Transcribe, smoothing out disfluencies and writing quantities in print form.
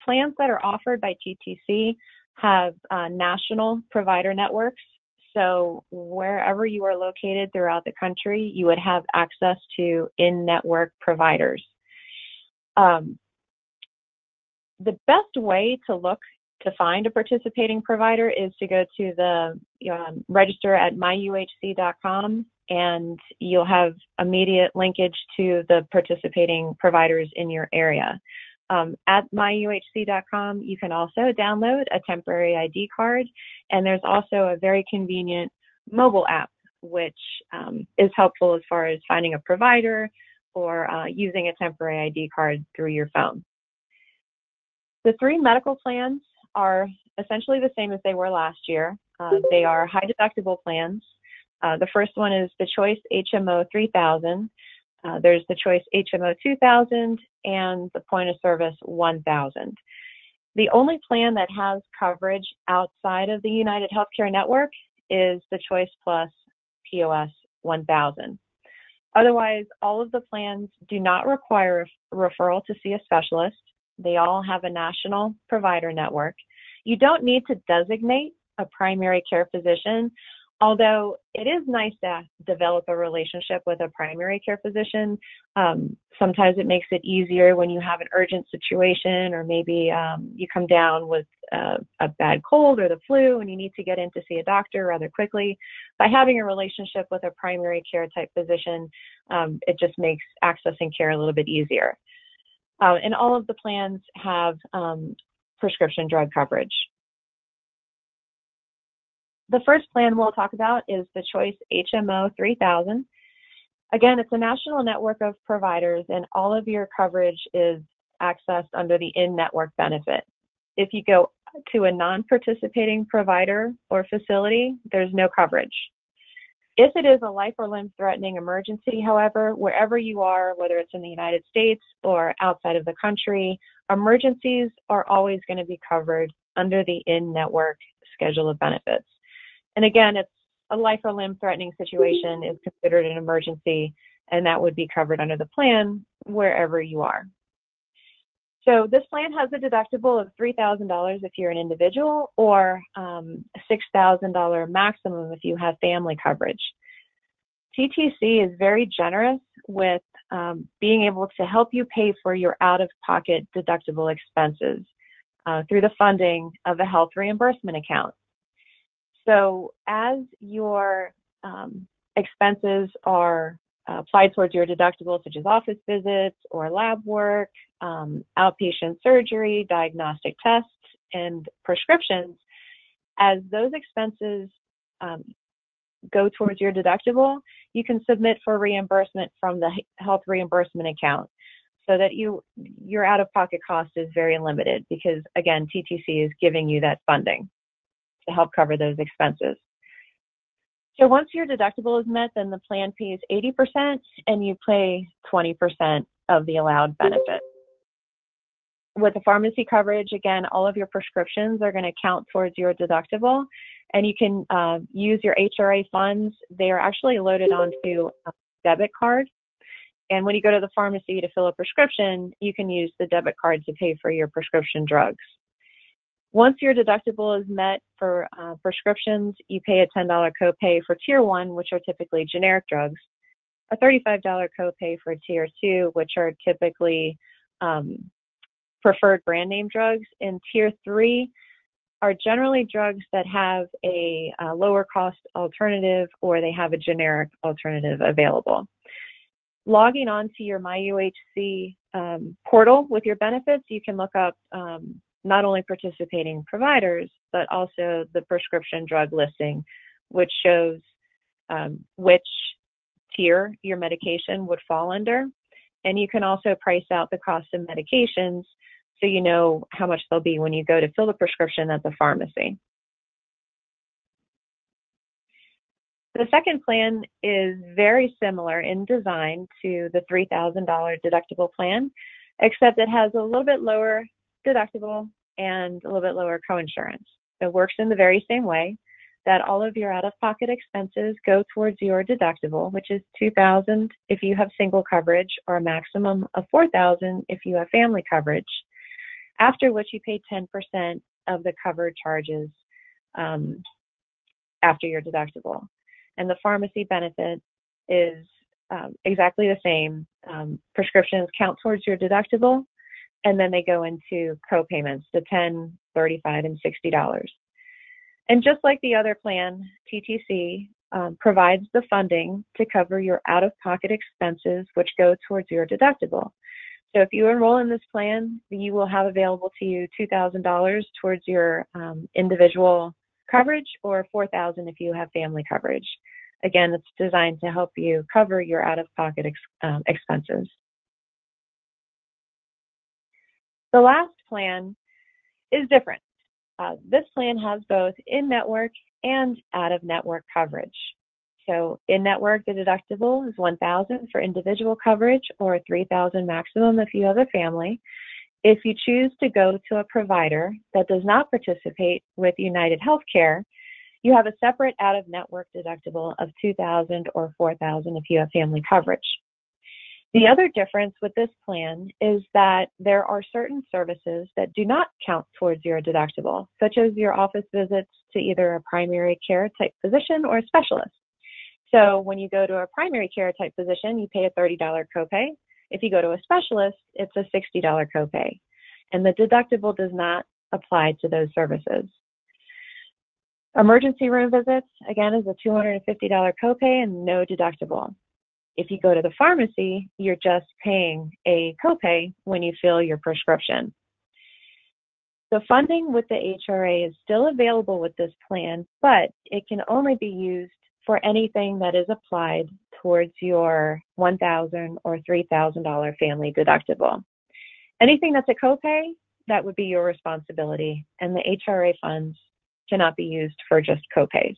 plans that are offered by TTC have national provider networks. So wherever you are located throughout the country, you would have access to in-network providers. The best way to look to find a participating provider is to go to the register at myuhc.com, and you'll have immediate linkage to the participating providers in your area. At myuhc.com, you can also download a temporary ID card, and there's also a very convenient mobile app, which is helpful as far as finding a provider or using a temporary ID card through your phone. The three medical plans are essentially the same as they were last year. They are high deductible plans. The first one is the Choice HMO 3000. There's the Choice HMO 2000 and the Point of Service 1000. The only plan that has coverage outside of the United Healthcare Network is the Choice Plus POS 1000. Otherwise, all of the plans do not require a referral to see a specialist. They all have a national provider network. You don't need to designate a primary care physician, although it is nice to develop a relationship with a primary care physician. Sometimes it makes it easier when you have an urgent situation, or maybe you come down with a bad cold or the flu and you need to get in to see a doctor rather quickly. By having a relationship with a primary care type physician, it just makes accessing care a little bit easier. And all of the plans have prescription drug coverage. The first plan we'll talk about is the Choice HMO 3000. Again, it's a national network of providers, and all of your coverage is accessed under the in-network benefit. If you go to a non-participating provider or facility, there's no coverage. If it is a life or limb-threatening emergency, however, wherever you are, whether it's in the United States or outside of the country, emergencies are always going to be covered under the in-network schedule of benefits. And again, it's a life or limb-threatening situation is considered an emergency, and that would be covered under the plan wherever you are. So this plan has a deductible of $3,000 if you're an individual, or $6,000 maximum if you have family coverage. TTC is very generous with being able to help you pay for your out-of-pocket deductible expenses through the funding of a health reimbursement account. So as your expenses are applied towards your deductible, such as office visits or lab work, outpatient surgery, diagnostic tests, and prescriptions, as those expenses go towards your deductible, you can submit for reimbursement from the health reimbursement account, so that your out-of-pocket cost is very limited, because again, TTC is giving you that funding to help cover those expenses. So once your deductible is met, then the plan pays 80% and you pay 20% of the allowed benefit. With the pharmacy coverage, again, all of your prescriptions are going to count towards your deductible, and you can use your HRA funds. They are actually loaded onto a debit card. And when you go to the pharmacy to fill a prescription, you can use the debit card to pay for your prescription drugs. Once your deductible is met for prescriptions, you pay a $10 copay for Tier 1, which are typically generic drugs, a $35 copay for Tier 2, which are typically preferred brand name drugs, and Tier 3 are generally drugs that have a lower cost alternative, or they have a generic alternative available. Logging on to your MyUHC portal with your benefits, you can look up not only participating providers, but also the prescription drug listing, which shows which tier your medication would fall under. And you can also price out the cost of medications, so you know how much they'll be when you go to fill the prescription at the pharmacy. The second plan is very similar in design to the $3,000 deductible plan, except it has a little bit lower deductible and a little bit lower coinsurance. It works in the very same way, that all of your out-of-pocket expenses go towards your deductible, which is $2,000 if you have single coverage, or a maximum of $4,000 if you have family coverage. after which you pay 10% of the covered charges after your deductible. And the pharmacy benefit is exactly the same. Prescriptions count towards your deductible, and then they go into co-payments, the $10, $35, and $60. And just like the other plan, TTC provides the funding to cover your out-of-pocket expenses, which go towards your deductible. So if you enroll in this plan, you will have available to you $2,000 towards your individual coverage, or $4,000 if you have family coverage. Again, it's designed to help you cover your out-of-pocket expenses. The last plan is different. This plan has both in-network and out-of-network coverage. So in-network, the deductible is $1,000 for individual coverage, or $3,000 maximum if you have a family. If you choose to go to a provider that does not participate with United Healthcare, you have a separate out-of-network deductible of $2,000 or $4,000 if you have family coverage. The other difference with this plan is that there are certain services that do not count towards your deductible, such as your office visits to either a primary care type physician or a specialist. So when you go to a primary care type physician, you pay a $30 copay. If you go to a specialist, it's a $60 copay. And the deductible does not apply to those services. Emergency room visits, again, is a $250 copay and no deductible. If you go to the pharmacy, you're just paying a copay when you fill your prescription. The funding with the HRA is still available with this plan, but it can only be used for anything that is applied towards your $1,000 or $3,000 family deductible. Anything that's a copay, that would be your responsibility, and the HRA funds cannot be used for just copays.